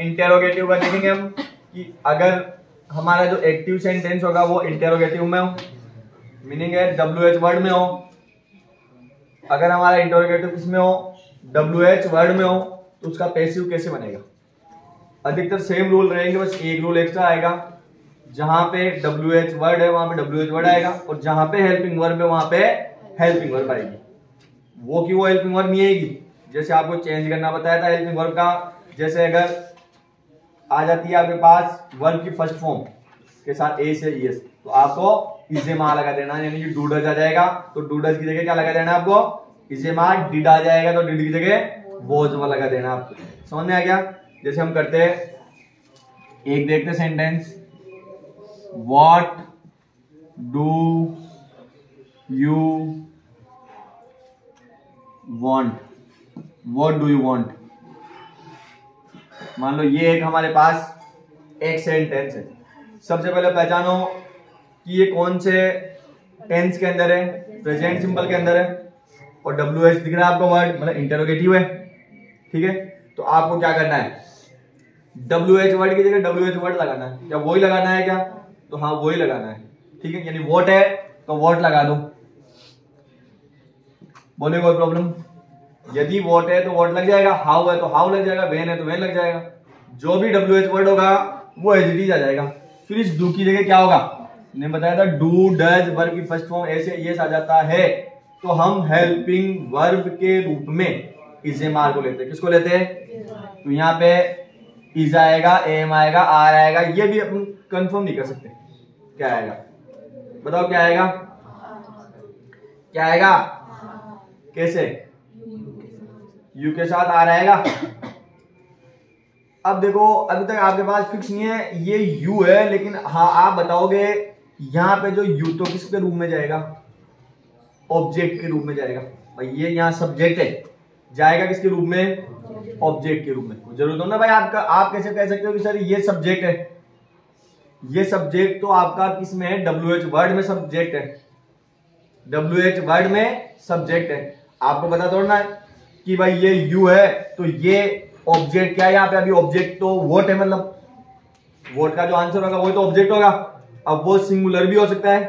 Interrogative का देखेंगे हम कि अगर हमारा जो एक्टिव सेंटेंस होगा वो इंटेरोगेटिव में हो, मीनिंग है WH वर्ड में हो। अगर हमारा इंटेरोगेटिव किसमें हो, WH वर्ड में हो, तो उसका पैसिव कैसे बनेगा? अधिकतर सेम रूल रहेंगे, बस एक रूल एक्स्ट्रा आएगा। जहां पे WH वर्ड है वहां पे WH वर्ड आएगा, और जहां पे हेल्पिंग वर्ब है वहां पे हेल्पिंग वर्ब आएगी। वो की वो हेल्पिंग वर्ब नहीं आएगी। जैसे आपको चेंज करना बताया था हेल्पिंग वर्ब का, जैसे अगर आ जाती है आपके पास वर्ब की फर्स्ट फॉर्म के साथ ए से ईएस, तो आपको इजेमा लगा देना है, यानी कि डूडज आ जाएगा, तो डूडज की जगह क्या लगा देना है आपको? इजेमा। डिड आ जाएगा तो डिड की जगह वोज लगा देना आपको। समझ में आ गया? जैसे हम करते हैं, एक देखते sentence, what do you want, what do you want. मान लो ये एक हमारे पास एक सेंटेंस है। सबसे पहले पहचानो कि ये कौन से टेंस के अंदर है, प्रेजेंट सिंपल के अंदर है, और WH दिख रहा है आपको वर्ड, मतलब इंटरोगेटिव है। ठीक है, तो आपको क्या करना है, WH वर्ड की जगह WH वर्ड लगाना है। क्या वही लगाना है क्या? तो हाँ वही लगाना है। ठीक है, यानी व्हाट है तो व्हाट लगा दो। बोले कोई प्रॉब्लम? यदि व्हाट है तो व्हाट लग जाएगा, हाउ है तो हाउ लग जाएगा, वेन है तो वेन लग जाएगा। जो भी WH वर्ड होगा वो एज इट इज आ जाएगा। फिर इस डू की जगह क्या होगा, मैंने बताया था डू डज वर्ब की फर्स्ट फॉर्म ऐसे यस आ जाता है, तो हम हेल्पिंग वर्ब के रूप में इजेमार को लेते हैं। किसको लेते हैं? तो यहाँ पे इज आएगा, एम आएगा, आर आएगा, ये भी अपन कंफर्म नहीं कर सकते क्या आएगा। बताओ क्या आएगा, क्या आएगा, कैसे? यू के साथ आ रहेगा। अब देखो अभी तक आपके पास फिक्स नहीं है ये यू है, लेकिन हाँ आप बताओगे यहाँ पे जो यू तो किसके रूप में जाएगा? ऑब्जेक्ट के रूप में जाएगा। भाई ये यहाँ सब्जेक्ट है, जाएगा किसके रूप में? ऑब्जेक्ट के रूप में। जरूरत हो ना भाई आपका, आप कैसे कह सकते हो कि सर ये सब्जेक्ट है? ये सब्जेक्ट तो आपका किस में है? WH वर्ड में सब्जेक्ट है। WH वर्ड में सब्जेक्ट है। आपको पता थोड़ा ना कि भाई ये यू है तो ये ऑब्जेक्ट क्या है यहाँ पे? अभी ऑब्जेक्ट तो वोट है, मतलब वोट का जो आंसर होगा वो तो ऑब्जेक्ट होगा। अब वो सिंगुलर भी हो सकता है,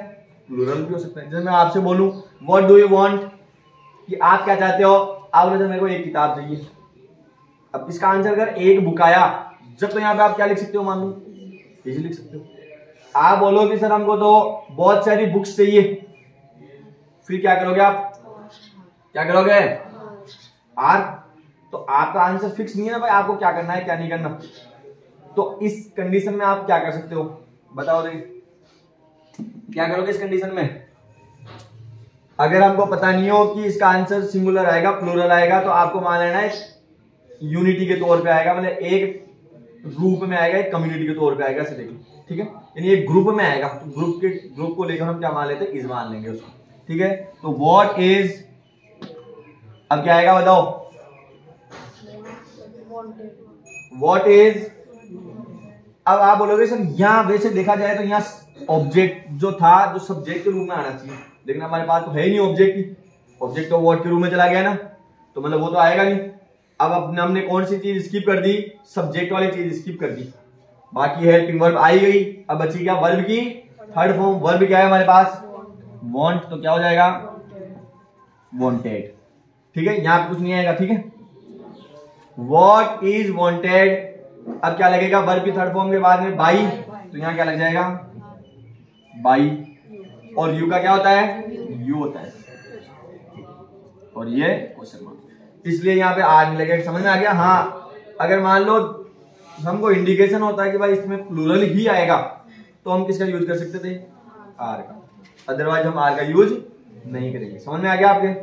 प्लूरल भी हो सकता है। जैसे मैं आपसे बोलूं व्हाट डू यू वांट, कि आप क्या चाहते हो? आप बोले मेरे को एक किताब चाहिए। अब इसका आंसर अगर एक बुक आया जब, तो यहाँ पे आप क्या लिख सकते हो? मान लो इजी लिख सकते हो। आप बोलो कि सर हमको तो बहुत सारी बुक्स चाहिए, फिर क्या करोगे आप? क्या करोगे? आर। तो आपका आंसर फिक्स नहीं है ना भाई, आपको क्या करना है क्या नहीं करना। तो इस कंडीशन में आप क्या कर सकते हो बताओ देखिए, क्या करोगे इस कंडीशन में? अगर हमको पता नहीं हो कि इसका आंसर सिंगुलर आएगा प्लूरल आएगा, तो आपको मान लेना है यूनिटी के तौर पे आएगा, मतलब एक ग्रुप में आएगा, एक कम्युनिटी के तौर पे आएगा। ऐसे देखिए, ठीक है, यानी एक ग्रुप में आएगा, तो ग्रुप को लेकर हम क्या मान लेते हैं? इज मान लेंगे उसको। ठीक है, तो व्हाट इज, अब क्या आएगा बताओ? What is. अब आप बोलोगे सर यहां वैसे देखा जाए तो यहाँ ऑब्जेक्ट जो था जो सब्जेक्ट के रूप में आना चाहिए, लेकिन हमारे पास तो है ही नहीं ऑब्जेक्ट ही। ऑब्जेक्ट तो व्हाट के रूप में चला गया ना, तो मतलब वो तो आएगा नहीं। अब हमने कौन सी चीज स्किप कर दी? सब्जेक्ट वाली चीज स्किप कर दी, बाकी हेल्पिंग वर्ब आई गई। अब बची क्या? वर्ब की थर्ड फॉर्म। वर्ब क्या है हमारे पास? वांट, तो क्या हो जाएगा? वांटेड। ठीक है, यहां पे कुछ नहीं आएगा। ठीक है, व्हाट इज वांटेड। अब क्या लगेगा? वर्ब की थर्ड फॉर्म के बाद में बाई, तो यहां क्या लग जाएगा? बाई। और यू का क्या होता है? यू होता है, और ये क्वेश्चन मार्क, इसलिए यहाँ पे आर नहीं लगेगा। समझ में आ गया? हाँ, अगर मान लो हमको इंडिकेशन होता है कि भाई इसमें प्लूरल ही आएगा, तो हम किसका यूज कर सकते थे? आर का। अदरवाइज हम आर का यूज नहीं करेंगे। समझ में आ गया आपके?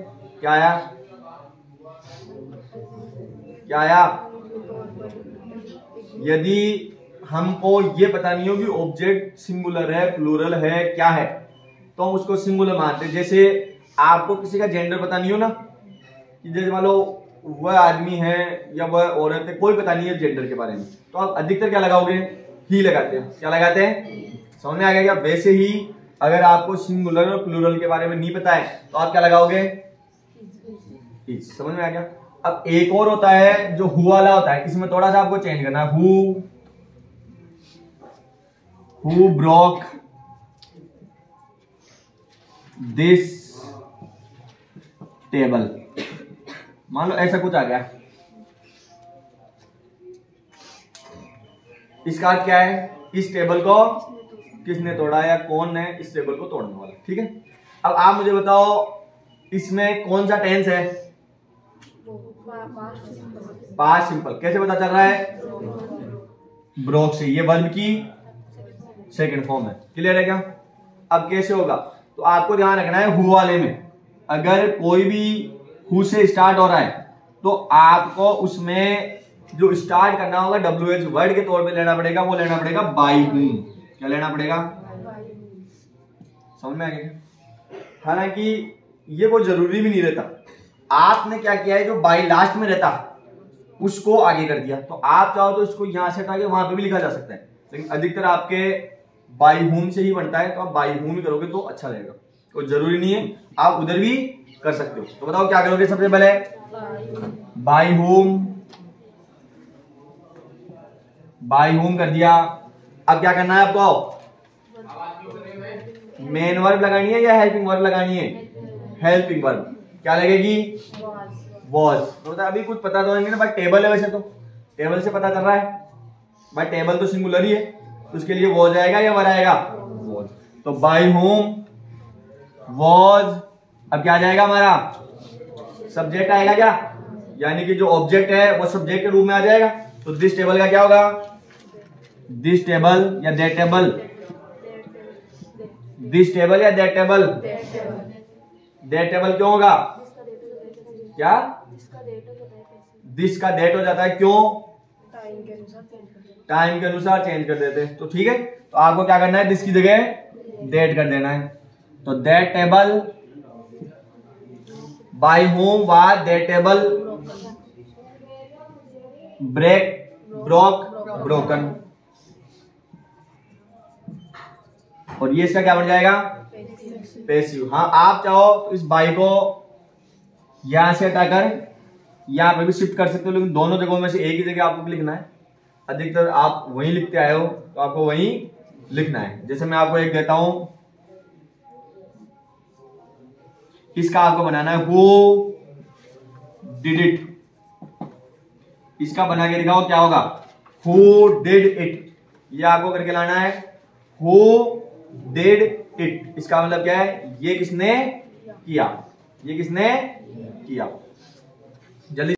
क्या आया? क्या आया? यदि हमको ये पता नहीं हो कि ऑब्जेक्ट सिंगुलर है प्लूरल है क्या है, तो हम उसको सिंगुलर मानते हैं। जैसे आपको किसी का जेंडर पता नहीं हो ना, कि जैसे मान लो वह आदमी है या वह औरत है, कोई पता नहीं है जेंडर के बारे में, तो आप अधिकतर क्या लगाओगे? ही लगाते हैं। क्या लगाते हैं? समझ में आ गया क्या? वैसे ही अगर आपको सिंगुलर और प्लूरल के बारे में नहीं पता है, तो आप क्या लगाओगे? समझ में आ गया? अब एक और होता है जो हु वाला होता है, इसमें थोड़ा सा आपको चेंज करना है। हु ब्रोक दिस टेबल, मान लो ऐसा कुछ आ गया। इसका अर्थ क्या है, इस टेबल को किसने तोड़ा या कौन है इस टेबल को तोड़ने वाला। ठीक है, अब आप मुझे बताओ इसमें कौन सा टेंस है? Past simple. कैसे पता चल रहा है? ब्रोक से, ये वर्ब की सेकंड फॉर्म है। क्लियर है क्या? अब कैसे होगा, तो आपको ध्यान रखना है हु वाले में अगर कोई भी हु से स्टार्ट हो रहा है तो आपको उसमें जो स्टार्ट करना होगा WH वर्ड के तौर पे लेना पड़ेगा, वो लेना पड़ेगा बाय हुम। क्या लेना पड़ेगा? समझ में आ गया? हालांकि ये वो जरूरी भी नहीं रहता, आपने क्या किया है जो बाय लास्ट में रहता उसको आगे कर दिया, तो आप चाहो तो इसको यहां से हटा के वहां पे भी लिखा जा सकता है, लेकिन अधिकतर आपके बाय हुम से ही बनता है, तो आप बाय हुम ही करोगे तो अच्छा रहेगा। तो जरूरी नहीं है, आप उधर भी कर सकते हो। तो बताओ क्या करोगे? सबसे पहले बाय हुम, बाय हुम कर दिया। अब क्या करना है आपको? मेन वर्ब लगानी है या हेल्पिंग वर्ब लगानी है? Helping verb. क्या लगेगी? वॉज। तो अभी कुछ पता तो नहीं ना, बट टेबल है, वैसे तो टेबल से पता चल रहा है, बट टेबल तो सिंगुलर ही है, तो उसके लिए वॉज आएगा या वर आएगा? वॉज। तो बाय होम वॉज, अब क्या आ जाएगा हमारा? सब्जेक्ट आएगा क्या, यानी कि जो ऑब्जेक्ट है वो सब्जेक्ट के रूप में आ जाएगा। तो दिस टेबल का क्या होगा? दिस टेबल या दैट टेबल? दिस टेबल या दैट टेबल? दैट टेबल क्यों होगा? क्या? दिस का दैट हो जाता है, क्यों? टाइम के अनुसार चेंज कर देते हैं। तो ठीक है, तो आपको क्या करना है? दिस की जगह दैट कर देना है। तो that table, by whom was that table broken. और ये इसका क्या बन जाएगा? पैसिव। हाँ, आप चाहो तो इस बाय को यहां से हटाकर यहां पे भी शिफ्ट कर सकते हो, लेकिन दोनों जगहों में से एक ही जगह आपको लिखना है। अधिकतर आप वहीं लिखते आए हो तो आपको वहीं लिखना है। जैसे मैं आपको एक देता हूं, इसका आपको बनाना है हु डिड इट। इसका बना के दिखाओ क्या होगा? Who did it. ये आपको करके लाना है, हु डिड इट। इसका मतलब क्या है? ये किसने किया, ये किसने किया। जल्दी